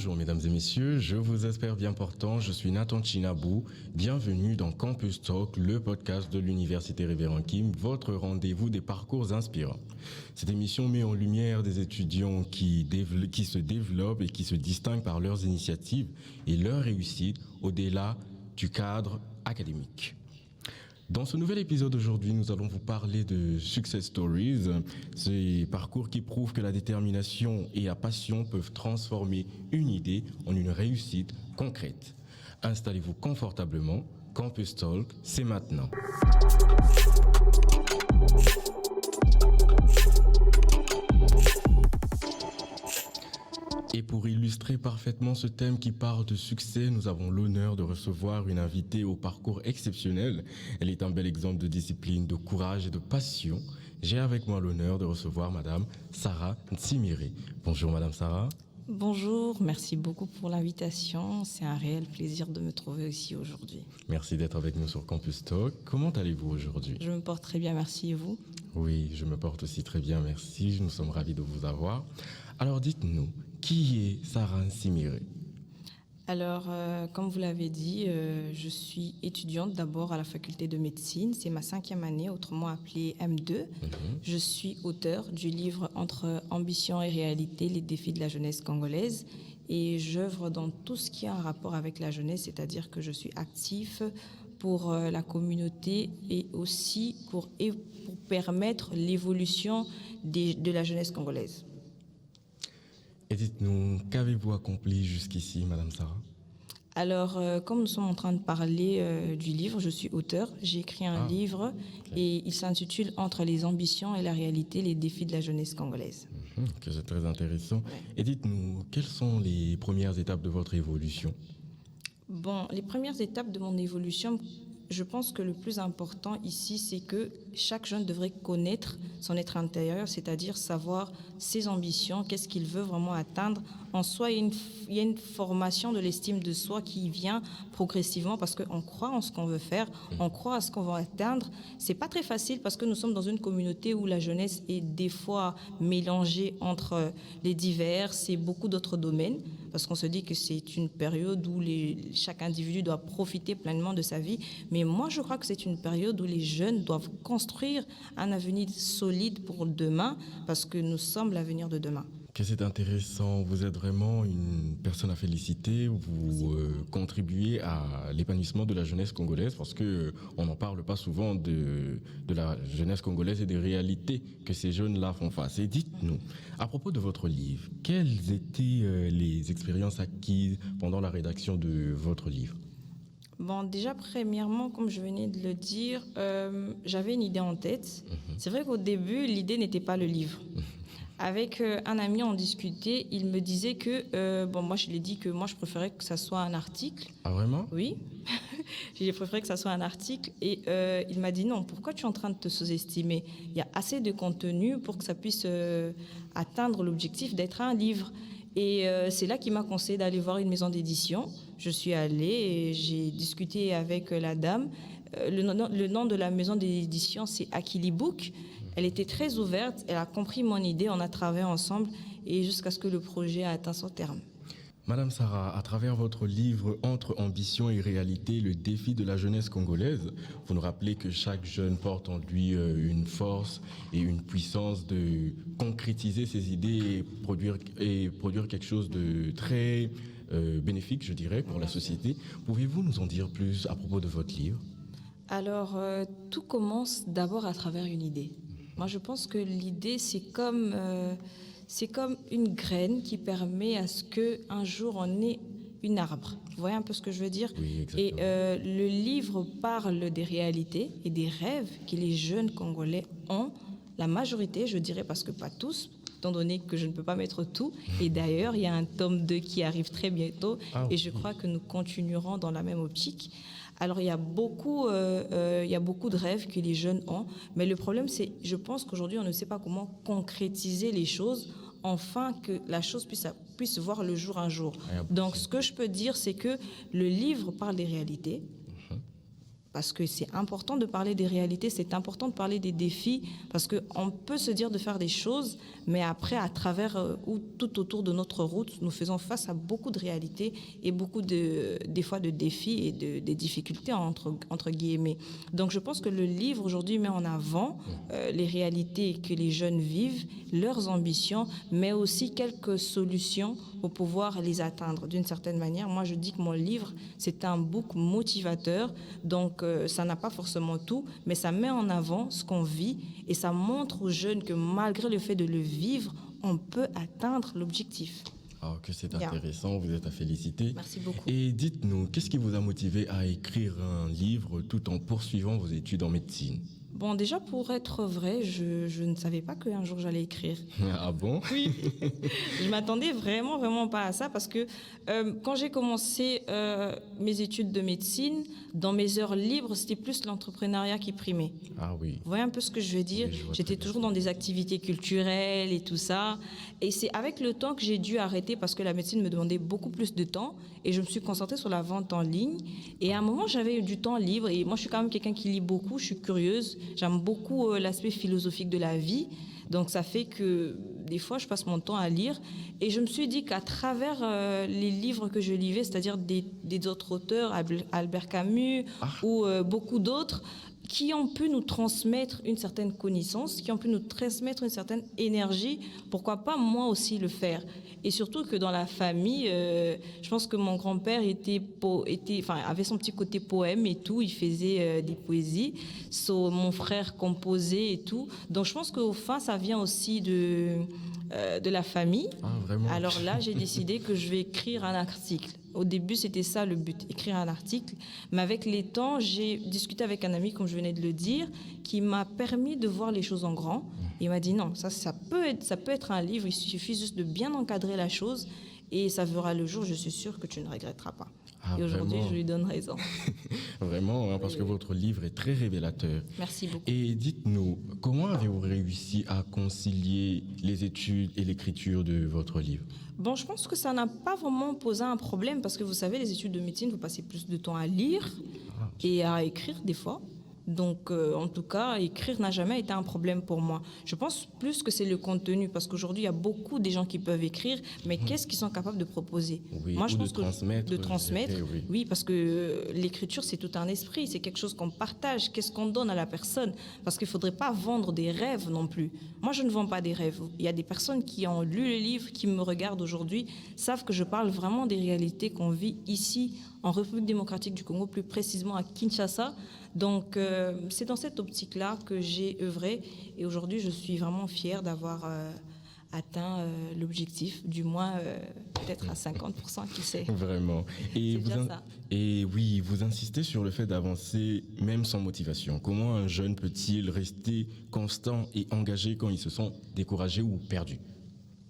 Bonjour mesdames et messieurs, je vous espère bien portants. Je suis Nathan Chinabou. Bienvenue dans Campus Talk, le podcast de l'Université Révérend Kim, votre rendez-vous des parcours inspirants. Cette émission met en lumière des étudiants qui se développent et qui se distinguent par leurs initiatives et leurs réussites au-delà du cadre académique. Dans ce nouvel épisode aujourd'hui, nous allons vous parler de Success Stories, ces parcours qui prouvent que la détermination et la passion peuvent transformer une idée en une réussite concrète. Installez-vous confortablement, Campus Talk, c'est maintenant. Et pour illustrer parfaitement ce thème qui parle de succès, nous avons l'honneur de recevoir une invitée au parcours exceptionnel. Elle est un bel exemple de discipline, de courage et de passion. J'ai avec moi l'honneur de recevoir Madame Sarah Ntsimire. Bonjour Madame Sarah. Bonjour, merci beaucoup pour l'invitation. C'est un réel plaisir de me trouver ici aujourd'hui. Merci d'être avec nous sur Campus Talk. Comment allez-vous aujourd'hui? Je me porte très bien, merci, et vous? Oui, je me porte aussi très bien, merci. Nous sommes ravis de vous avoir. Alors dites-nous, qui est Sarah Ntsimire? Alors, comme vous l'avez dit, je suis étudiante d'abord à la faculté de médecine. C'est ma 5e année, autrement appelée M2. Je suis auteure du livre Entre ambition et réalité, les défis de la jeunesse congolaise. Et j'œuvre dans tout ce qui a un rapport avec la jeunesse, c'est-à-dire que je suis active pour la communauté et aussi pour permettre l'évolution de la jeunesse congolaise. Et dites-nous, qu'avez-vous accompli jusqu'ici, Madame Sarah? Alors, comme nous sommes en train de parler du livre, je suis auteure. J'ai écrit un livre et il s'intitule « Entre les ambitions et la réalité, les défis de la jeunesse congolaise ». Que c'est très intéressant. Et dites-nous, quelles sont les premières étapes de votre évolution? Bon, les premières étapes de mon évolution, je pense que le plus important ici, c'est que chaque jeune devrait connaître son être intérieur, c'est-à-dire savoir ses ambitions, qu'est-ce qu'il veut vraiment atteindre. En soi, il y a une formation de l'estime de soi qui vient progressivement parce qu'on croit en ce qu'on veut faire, on croit à ce qu'on va atteindre. C'est pas très facile parce que nous sommes dans une communauté où la jeunesse est des fois mélangée entre les divers et beaucoup d'autres domaines, parce qu'on se dit que c'est une période où chaque individu doit profiter pleinement de sa vie. Mais moi, je crois que c'est une période où les jeunes doivent construire un avenir solide pour demain, parce que nous sommes l'avenir de demain. Que c'est intéressant, vous êtes vraiment une personne à féliciter, vous contribuez à l'épanouissement de la jeunesse congolaise, parce que on n'en parle pas souvent de la jeunesse congolaise et des réalités que ces jeunes-là font face. Et dites-nous, à propos de votre livre, quelles étaient les expériences acquises pendant la rédaction de votre livre? Bon, déjà, premièrement, comme je venais de le dire, j'avais une idée en tête. C'est vrai qu'au début, l'idée n'était pas le livre. Avec un ami, on discutait, il me disait que, moi je lui ai dit que moi je préférais que ça soit un article. Ah vraiment? Oui, j'ai préféré que ça soit un article et il m'a dit non, pourquoi tu es en train de te sous-estimer? Il y a assez de contenu pour que ça puisse atteindre l'objectif d'être un livre. Et c'est là qu'il m'a conseillé d'aller voir une maison d'édition. Je suis allée et j'ai discuté avec la dame. Le nom de la maison d'édition, c'est Akili Book. Elle était très ouverte, elle a compris mon idée, on a travaillé ensemble et jusqu'à ce que le projet ait atteint son terme. Madame Sarah, à travers votre livre « Entre ambition et réalité, le défi de la jeunesse congolaise », vous nous rappelez que chaque jeune porte en lui une force et une puissance de concrétiser ses idées et produire quelque chose de très bénéfique, je dirais, pour la société. Pouvez-vous nous en dire plus à propos de votre livre? Alors, tout commence d'abord à travers une idée. Moi, je pense que l'idée, c'est comme une graine qui permet à ce qu'un jour, on ait un arbre. Vous voyez un peu ce que je veux dire? Oui, exactement. Et le livre parle des réalités et des rêves que les jeunes Congolais ont. La majorité, je dirais, parce que pas tous, étant donné que je ne peux pas mettre tout. Et d'ailleurs, il y a un tome 2 qui arrive très bientôt. Et je crois que nous continuerons dans la même optique. Alors, il y a beaucoup de rêves que les jeunes ont, mais le problème, c'est, je pense qu'aujourd'hui, on ne sait pas comment concrétiser les choses, afin que la chose puisse voir le jour un jour. Donc, ce que je peux dire, c'est que le livre parle des réalités, parce que c'est important de parler des réalités, c'est important de parler des défis, parce qu'on peut se dire de faire des choses, mais après, à travers ou tout autour de notre route, nous faisons face à beaucoup de réalités et beaucoup des fois de défis et des difficultés, entre guillemets. Donc je pense que le livre aujourd'hui met en avant les réalités que les jeunes vivent, leurs ambitions, mais aussi quelques solutions pour pouvoir les atteindre d'une certaine manière. Moi, je dis que mon livre, c'est un book motivateur, donc ça n'a pas forcément tout, mais ça met en avant ce qu'on vit et ça montre aux jeunes que malgré le fait de le vivre, on peut atteindre l'objectif. Ah, que c'est intéressant, vous êtes à féliciter. Merci beaucoup. Et dites-nous, qu'est-ce qui vous a motivé à écrire un livre tout en poursuivant vos études en médecine? Bon, déjà, pour être vrai, je ne savais pas qu'un jour j'allais écrire. Ah bon? Oui, je m'attendais vraiment pas à ça parce que quand j'ai commencé mes études de médecine, dans mes heures libres, c'était plus l'entrepreneuriat qui primait. Ah oui. Vous voyez un peu ce que je veux dire? Oui, j'étais toujours dans des activités culturelles et tout ça. Et c'est avec le temps que j'ai dû arrêter parce que la médecine me demandait beaucoup plus de temps et je me suis concentrée sur la vente en ligne. Et à un moment, j'avais eu du temps libre et moi, je suis quand même quelqu'un qui lit beaucoup, je suis curieuse. J'aime beaucoup l'aspect philosophique de la vie. Donc, ça fait que des fois, je passe mon temps à lire. Et je me suis dit qu'à travers les livres que je lisais, c'est-à-dire des autres auteurs, Albert Camus ou beaucoup d'autres, qui ont pu nous transmettre une certaine connaissance, qui ont pu nous transmettre une certaine énergie, pourquoi pas moi aussi le faire? Et surtout que dans la famille, je pense que mon grand-père avait son petit côté poème et tout, il faisait des poésies, mon frère composait et tout. Donc je pense qu'au fin, ça vient aussi de la famille. Ah, vraiment? Alors là, j'ai décidé que je vais écrire un article. Au début, c'était ça le but, écrire un article. Mais avec les temps, j'ai discuté avec un ami, comme je venais de le dire, qui m'a permis de voir les choses en grand. Il m'a dit non, ça peut être un livre, il suffit juste de bien encadrer la chose et ça verra le jour, je suis sûre que tu ne regretteras pas. Ah, et aujourd'hui, vraiment? je lui donne raison. Vraiment, hein, parce que votre livre est très révélateur. Merci beaucoup. Et dites-nous, comment avez-vous réussi à concilier les études et l'écriture de votre livre? Bon, je pense que ça n'a pas vraiment posé un problème parce que vous savez, les études de médecine, vous passez plus de temps à lire et à écrire des fois. Donc, en tout cas, écrire n'a jamais été un problème pour moi. Je pense plus que c'est le contenu, parce qu'aujourd'hui, il y a beaucoup de gens qui peuvent écrire, mais qu'est-ce qu'ils sont capables de proposer? Oui, moi, je pense de transmettre. Oui. Oui, parce que l'écriture, c'est tout un esprit, c'est quelque chose qu'on partage. Qu'est-ce qu'on donne à la personne? Parce qu'il ne faudrait pas vendre des rêves non plus. Moi, je ne vends pas des rêves. Il y a des personnes qui ont lu le livre, qui me regardent aujourd'hui, savent que je parle vraiment des réalités qu'on vit ici, en République démocratique du Congo, plus précisément à Kinshasa. Donc, c'est dans cette optique-là que j'ai œuvré. Et aujourd'hui, je suis vraiment fière d'avoir atteint l'objectif, du moins peut-être à 50%, qui sait. Vraiment. Et ça. Et oui, vous insistez sur le fait d'avancer même sans motivation. Comment un jeune peut-il rester constant et engagé quand il se sent découragé ou perdu?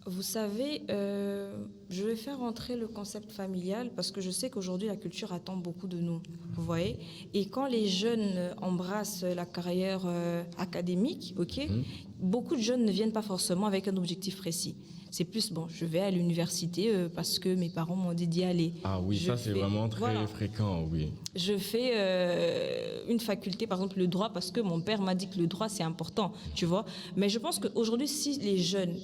Vous savez, je vais faire entrer le concept familial parce que je sais qu'aujourd'hui, la culture attend beaucoup de nous, vous voyez. Et quand les jeunes embrassent la carrière académique, beaucoup de jeunes ne viennent pas forcément avec un objectif précis. C'est plus, bon, je vais à l'université parce que mes parents m'ont dit d'y aller. Ah oui, ça c'est vraiment très fréquent, oui. Je fais une faculté, par exemple le droit, parce que mon père m'a dit que le droit c'est important, tu vois. Mais je pense qu'aujourd'hui, si les jeunes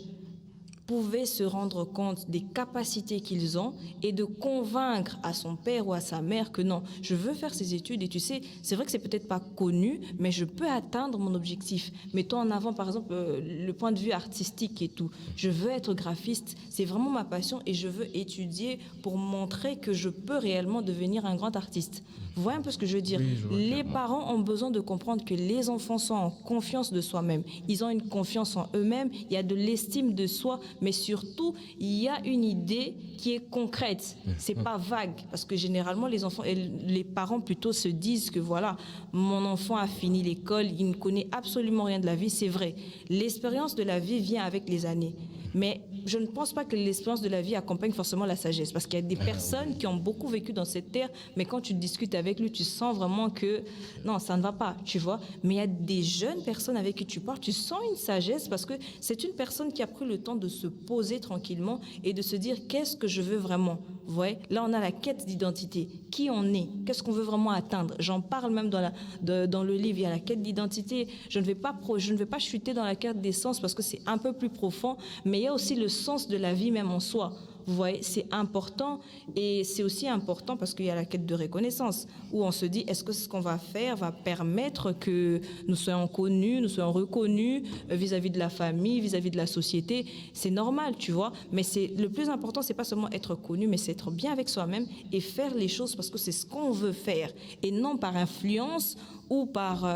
pouvaient se rendre compte des capacités qu'ils ont et de convaincre à son père ou à sa mère que non, je veux faire ces études et tu sais, c'est vrai que c'est peut-être pas connu, mais je peux atteindre mon objectif. Mettons en avant, par exemple, le point de vue artistique et tout. Je veux être graphiste, c'est vraiment ma passion et je veux étudier pour montrer que je peux réellement devenir un grand artiste. Vous voyez un peu ce que je veux dire? Oui, les parents ont besoin de comprendre que les enfants sont en confiance de soi-même. Ils ont une confiance en eux-mêmes, il y a de l'estime de soi, mais surtout, il y a une idée qui est concrète. C'est pas vague, parce que généralement, les parents plutôt se disent que voilà, mon enfant a fini l'école, il ne connaît absolument rien de la vie, c'est vrai. L'expérience de la vie vient avec les années. Mais je ne pense pas que l'expérience de la vie accompagne forcément la sagesse, parce qu'il y a des personnes qui ont beaucoup vécu dans cette terre, mais quand tu discutes avec lui, tu sens vraiment que non, ça ne va pas, tu vois. Mais il y a des jeunes personnes avec qui tu parles, tu sens une sagesse, parce que c'est une personne qui a pris le temps de se poser tranquillement et de se dire qu'est-ce que je veux vraiment. Vous voyez, là, on a la quête d'identité. Qui on est? Qu'est-ce qu'on veut vraiment atteindre? J'en parle même dans le livre. Il y a la quête d'identité. Je ne vais pas chuter dans la quête des sens parce que c'est un peu plus profond, mais il y a aussi le sens de la vie même en soi. Vous voyez, c'est important et c'est aussi important parce qu'il y a la quête de reconnaissance où on se dit est-ce que ce qu'on va faire va permettre que nous soyons connus, nous soyons reconnus vis-à-vis de la famille, vis-à-vis de la société. C'est normal, tu vois, mais le plus important, c'est pas seulement être connu, mais c'est être bien avec soi-même et faire les choses parce que c'est ce qu'on veut faire et non par influence ou par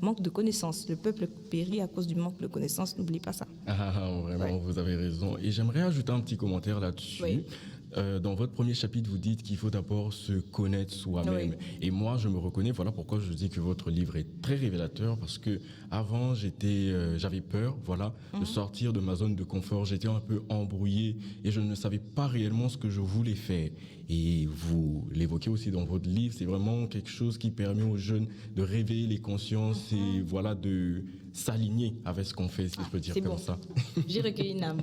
manque de connaissances. Le peuple périt à cause du manque de connaissances, n'oublie pas ça. Vraiment, Ouais. vous avez raison. Et j'aimerais ajouter un petit commentaire là-dessus. Oui. Dans votre premier chapitre, vous dites qu'il faut d'abord se connaître soi-même. Oui. Et moi, je me reconnais. Voilà pourquoi je dis que votre livre est très révélateur. Parce que avant, j'avais peur, voilà, de sortir de ma zone de confort. J'étais un peu embrouillé et je ne savais pas réellement ce que je voulais faire. Et vous l'évoquez aussi dans votre livre. C'est vraiment quelque chose qui permet aux jeunes de réveiller les consciences et voilà de s'aligner avec ce qu'on fait, si je peux dire C'est comme bon. ça. J'ai recueilli une âme.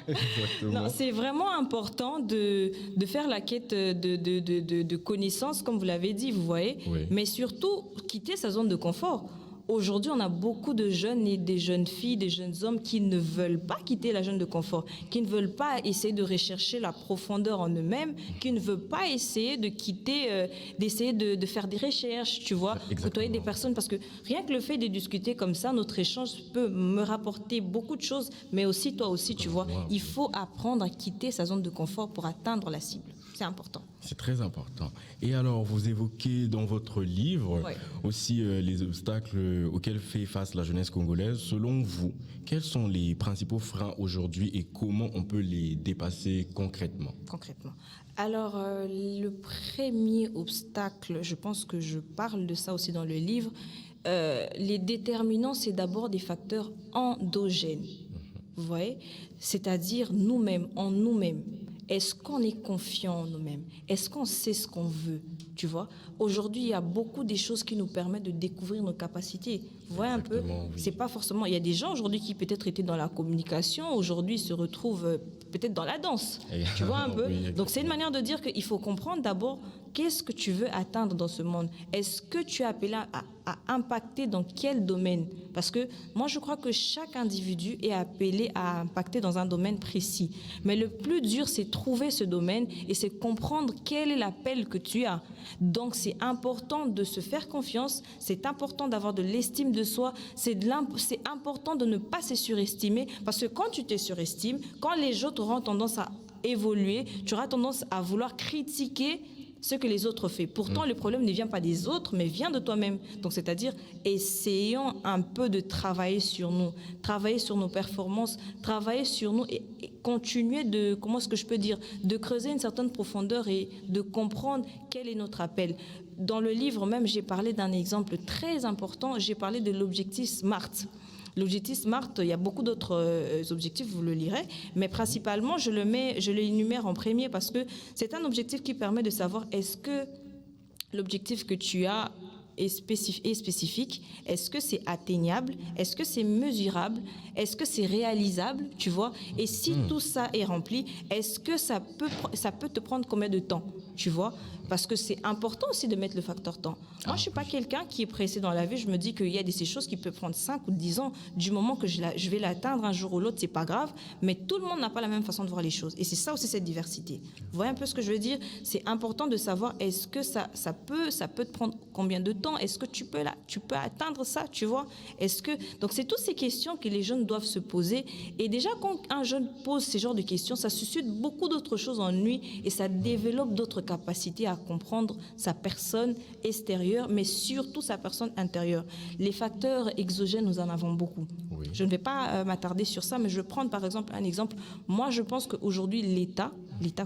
Exactement. Non, c'est vraiment important de faire la quête de connaissances, comme vous l'avez dit, vous voyez. Oui. Mais surtout, quitter sa zone de confort. Aujourd'hui, on a beaucoup de jeunes et des jeunes filles, des jeunes hommes qui ne veulent pas quitter la zone de confort, qui ne veulent pas essayer de rechercher la profondeur en eux-mêmes, qui ne veulent pas essayer de quitter, d'essayer de faire des recherches, tu vois, Exactement. côtoyer des personnes. Parce que rien que le fait de discuter comme ça, notre échange peut me rapporter beaucoup de choses, mais aussi toi aussi, tu vois. Wow. Il faut apprendre à quitter sa zone de confort pour atteindre la cible. C'est important. C'est très important. Et alors, vous évoquez dans votre livre Ouais. aussi les obstacles auxquels fait face la jeunesse congolaise. Selon vous, quels sont les principaux freins aujourd'hui et comment on peut les dépasser concrètement? Concrètement. Alors, le premier obstacle, je pense que je parle de ça aussi dans le livre, les déterminants, c'est d'abord des facteurs endogènes. Vous voyez? C'est-à-dire nous-mêmes, en nous-mêmes. Est-ce qu'on est confiant en nous-mêmes? Est-ce qu'on sait ce qu'on veut? Tu vois? Aujourd'hui, il y a beaucoup de choses qui nous permettent de découvrir nos capacités. Vous voyez un peu? Exactement, oui. C'est pas forcément... Il y a des gens aujourd'hui qui peut-être étaient dans la communication, aujourd'hui se retrouvent peut-être dans la danse. Et- Tu vois un peu? Oui, exactement. Donc c'est une manière de dire qu'il faut comprendre d'abord qu'est-ce que tu veux atteindre dans ce monde. Est-ce que tu es appelé à impacter dans quel domaine? Parce que moi, je crois que chaque individu est appelé à impacter dans un domaine précis. Mais le plus dur, c'est trouver ce domaine et c'est comprendre quel est l'appel que tu as. Donc, c'est important de se faire confiance, c'est important d'avoir de l'estime de soi, c'est important de ne pas se surestimer parce que quand tu te surestimes, quand les autres auront tendance à évoluer, tu auras tendance à vouloir critiquer ce que les autres font. Pourtant, le problème ne vient pas des autres, mais vient de toi-même. Donc, c'est-à-dire, essayons un peu de travailler sur nous, travailler sur nos performances, travailler sur nous et continuer de, comment est-ce que je peux dire, de creuser une certaine profondeur et de comprendre quel est notre appel. Dans le livre même, j'ai parlé d'un exemple très important, j'ai parlé de l'objectif SMART. L'objectif SMART, il y a beaucoup d'autres objectifs, vous le lirez, mais principalement, je l'énumère en premier parce que c'est un objectif qui permet de savoir est-ce que l'objectif que tu as est spécifique, est-ce que c'est atteignable, est-ce que c'est mesurable, est-ce que c'est réalisable, tu vois? Et si tout ça est rempli, est-ce que ça peut te prendre combien de temps, tu vois? Parce que c'est important aussi de mettre le facteur temps. Moi, je ne suis pas quelqu'un qui est pressé dans la vie. Je me dis qu'il y a ces choses qui peuvent prendre 5 ou 10 ans. Du moment que je vais l'atteindre un jour ou l'autre, ce n'est pas grave. Mais tout le monde n'a pas la même façon de voir les choses. Et c'est ça aussi, cette diversité. Vous voyez un peu ce que je veux dire? C'est important de savoir est-ce que ça peut te prendre combien de temps? Est-ce que tu peux atteindre ça, tu vois? Donc, c'est toutes ces questions que les jeunes doivent se poser. Et déjà, quand un jeune pose ces genres de questions, ça suscite beaucoup d'autres choses en lui et ça développe d'autres capacités à comprendre sa personne extérieure, mais surtout sa personne intérieure. Les facteurs exogènes, nous en avons beaucoup. Oui. Je ne vais pas m'attarder sur ça, mais je vais prendre par exemple un exemple. Moi, je pense qu'aujourd'hui, l'État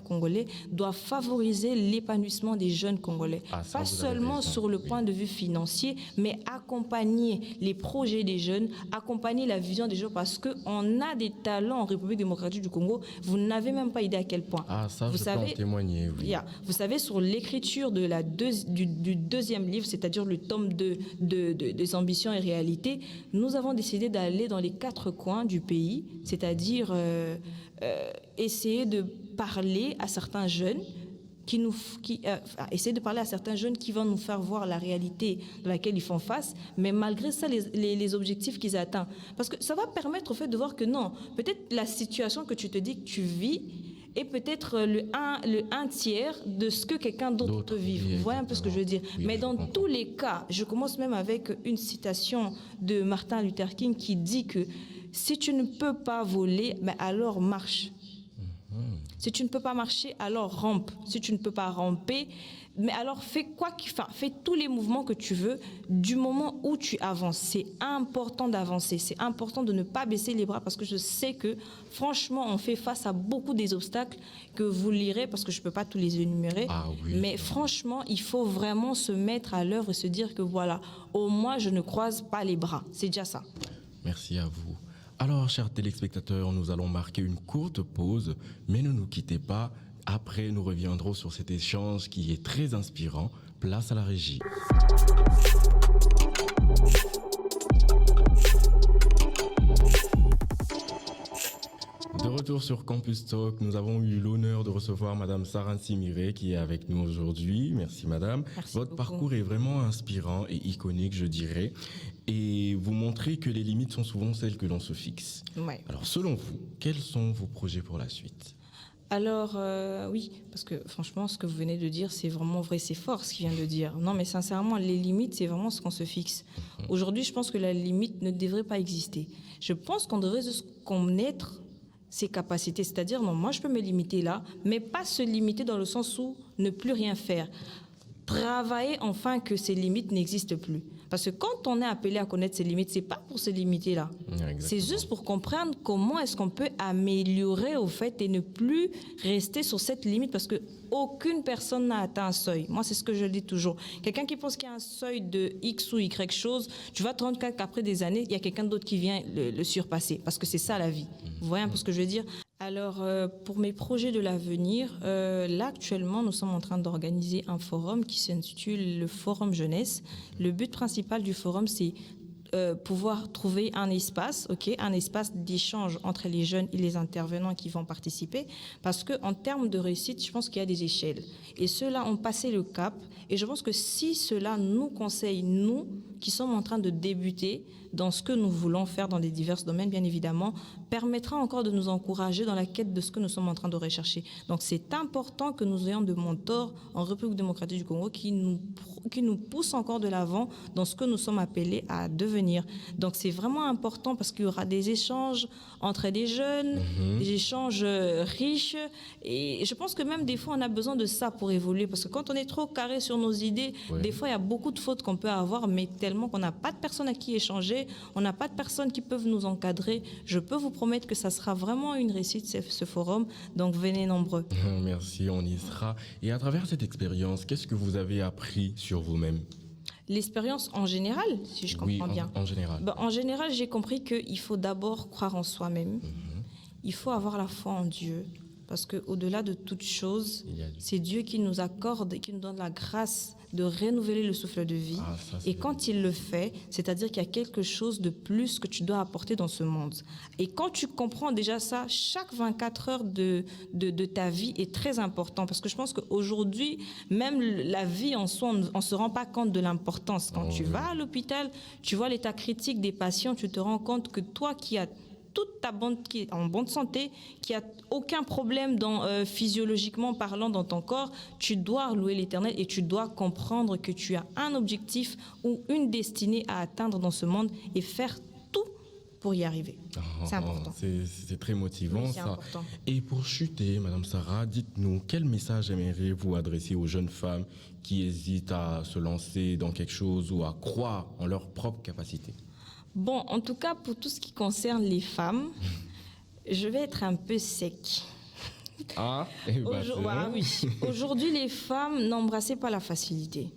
congolais doit favoriser l'épanouissement des jeunes congolais. Ah, ça, pas vous avez seulement raison. sur le Oui. point de vue financier, mais accompagner les projets des jeunes, accompagner la vision des jeunes, parce qu'on a des talents en République démocratique du Congo. Vous n'avez même pas idée à quel point. Ah, ça, Vous je savez, peux en témoigner, oui. Yeah. Vous savez, sur l'écriture du deuxième livre, c'est-à-dire le tome 2 des ambitions et réalités, nous avons décidé d'aller dans les 4 coins du pays, c'est-à-dire essayer de parler à certains jeunes essayer de parler à certains jeunes qui vont nous faire voir la réalité dans laquelle ils font face, mais malgré ça, les objectifs qu'ils atteignent. Parce que ça va permettre au fait de voir que non, peut-être la situation que tu te dis que tu vis est peut-être le 1 tiers de ce que quelqu'un d'autre peut vivre. Vous voyez un peu ce que je veux dire? Oui, mais dans tous les cas, je commence même avec une citation de Martin Luther King qui dit que si tu ne peux pas voler, mais alors marche. Si tu ne peux pas marcher, alors rampe. Si tu ne peux pas ramper, mais alors fais tous les mouvements que tu veux du moment où tu avances. C'est important d'avancer, c'est important de ne pas baisser les bras parce que je sais que franchement, on fait face à beaucoup des obstacles que vous lirez parce que je ne peux pas tous les énumérer. Mais franchement, il faut vraiment se mettre à l'œuvre et se dire que voilà, au moins je ne croise pas les bras. C'est déjà ça. Merci à vous. Alors, chers téléspectateurs, nous allons marquer une courte pause, mais ne nous quittez pas. Après, nous reviendrons sur cet échange qui est très inspirant. Place à la régie. De retour sur Campus Talk, nous avons eu l'honneur de recevoir Madame Sarah Nsimire qui est avec nous aujourd'hui. Merci Madame. Merci Votre beaucoup. parcours est vraiment inspirant et iconique, je dirais. Et vous montrez que les limites sont souvent celles que l'on se fixe. Ouais. Alors selon vous, quels sont vos projets pour la suite? Alors, oui, parce que franchement, ce que vous venez de dire, c'est vraiment vrai, c'est fort ce qu'il vient de dire. Non, mais sincèrement, les limites, c'est vraiment ce qu'on se fixe. Aujourd'hui, je pense que la limite ne devrait pas exister. Je pense qu'on devrait juste connaître ses capacités, c'est-à-dire, non, moi, je peux me limiter là, mais pas se limiter dans le sens où ne plus rien faire. Travailler enfin que ces limites n'existent plus. Parce que quand on est appelé à connaître ses limites, c'est pas pour se limiter là. C'est juste pour comprendre comment est-ce qu'on peut améliorer au fait et ne plus rester sur cette limite parce que aucune personne n'a atteint un seuil. Moi, c'est ce que je dis toujours. Quelqu'un qui pense qu'il y a un seuil de X ou Y chose, tu vas te rendre compte qu'après des années, il y a quelqu'un d'autre qui vient le surpasser. Parce que c'est ça la vie. Vous voyez un peu ce que je veux dire? Alors, pour mes projets de l'avenir, là, actuellement, nous sommes en train d'organiser un forum qui s'intitule le Forum Jeunesse. Le but principal du forum, c'est pouvoir trouver un espace d'échange entre les jeunes et les intervenants qui vont participer. Parce qu'en termes de réussite, je pense qu'il y a des échelles. Et ceux-là ont passé le cap. Et je pense que si cela nous conseille, nous, qui sommes en train de débuter dans ce que nous voulons faire dans les divers domaines, bien évidemment, permettra encore de nous encourager dans la quête de ce que nous sommes en train de rechercher. Donc, c'est important que nous ayons de mentors en République démocratique du Congo qui nous poussent encore de l'avant dans ce que nous sommes appelés à devenir. Donc, c'est vraiment important parce qu'il y aura des échanges entre des jeunes, des échanges riches. Et je pense que même des fois, on a besoin de ça pour évoluer. Parce que quand on est trop carré sur nos idées, des fois, il y a beaucoup de fautes qu'on peut avoir, mais tellement qu'on n'a pas de personnes à qui échanger, on n'a pas de personnes qui peuvent nous encadrer. Je peux vous promettre que ça sera vraiment une réussite, ce forum. Donc, venez nombreux. Merci, on y sera. Et à travers cette expérience, qu'est-ce que vous avez appris sur vous-même? L'expérience en général, si je comprends bien. En général. En général, j'ai compris qu'il faut d'abord croire en soi-même. Il faut avoir la foi en Dieu. Parce qu'au-delà de toute chose, c'est Dieu qui nous accorde et qui nous donne la grâce de renouveler le souffle de vie. Et quand il le fait, c'est-à-dire qu'il y a quelque chose de plus que tu dois apporter dans ce monde. Et quand tu comprends déjà ça, chaque 24 heures de ta vie est très important. Parce que je pense qu'aujourd'hui, même la vie en soi, on ne se rend pas compte de l'importance. Quand tu vas à l'hôpital, tu vois l'état critique des patients, tu te rends compte que toi qui as toute ta bande qui est en bonne santé, qui a aucun problème physiologiquement parlant dans ton corps, tu dois louer l'Éternel et tu dois comprendre que tu as un objectif ou une destinée à atteindre dans ce monde et faire tout pour y arriver. C'est important. C'est très motivant, oui, ça. Important. Et pour chuter, Madame Sarah, dites-nous, quel message aimeriez-vous adresser aux jeunes femmes qui hésitent à se lancer dans quelque chose ou à croire en leurs propres capacités? Bon, en tout cas, pour tout ce qui concerne les femmes, je vais être un peu sec. Oui. Aujourd'hui, les femmes n'embrassaient pas la facilité.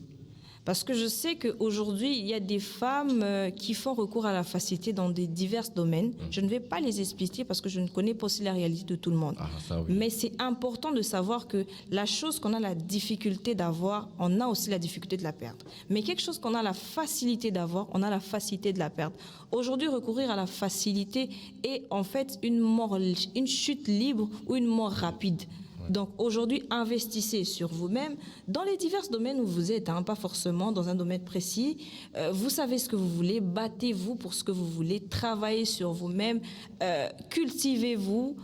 Parce que je sais qu'aujourd'hui, il y a des femmes qui font recours à la facilité dans des divers domaines. Je ne vais pas les expliquer parce que je ne connais pas aussi la réalité de tout le monde. Mais c'est important de savoir que la chose qu'on a la difficulté d'avoir, on a aussi la difficulté de la perdre. Mais quelque chose qu'on a la facilité d'avoir, on a la facilité de la perdre. Aujourd'hui, recourir à la facilité est en fait une chute libre ou une mort rapide. Donc aujourd'hui, investissez sur vous-même dans les divers domaines où vous êtes, pas forcément dans un domaine précis. Vous savez ce que vous voulez, battez-vous pour ce que vous voulez, travaillez sur vous-même, cultivez-vous,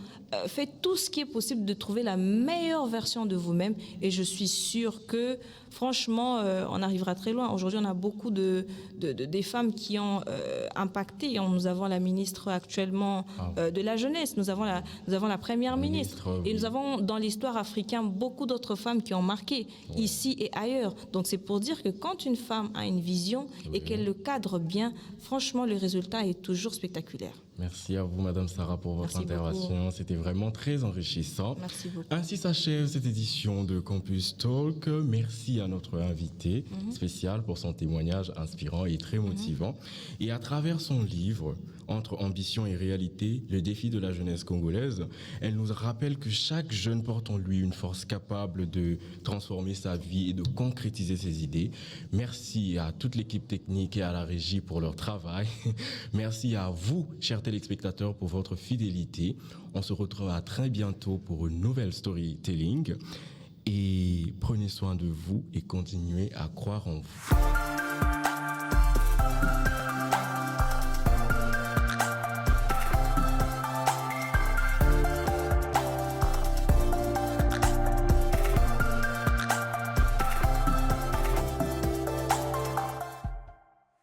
faites tout ce qui est possible de trouver la meilleure version de vous-même et je suis sûre que franchement, on arrivera très loin. Aujourd'hui, on a beaucoup des femmes qui ont impacté. Nous avons la ministre actuellement de la jeunesse, nous avons la première ministre. Et nous avons dans l'histoire africaine beaucoup d'autres femmes qui ont marqué ici et ailleurs. Donc c'est pour dire que quand une femme a une vision et qu'elle le cadre bien, franchement, le résultat est toujours spectaculaire. Merci à vous, Madame Sarah, pour votre intervention. C'était vraiment très enrichissant. Merci beaucoup. Ainsi s'achève cette édition de Campus Talk. Merci à notre invité spécial pour son témoignage inspirant et très motivant. Et à travers son livre, Entre ambition et réalité, le défi de la jeunesse congolaise, elle nous rappelle que chaque jeune porte en lui une force capable de transformer sa vie et de concrétiser ses idées. Merci à toute l'équipe technique et à la régie pour leur travail. Merci à vous, chers téléspectateurs, pour votre fidélité. On se retrouve à très bientôt pour une nouvelle storytelling. Et prenez soin de vous et continuez à croire en vous.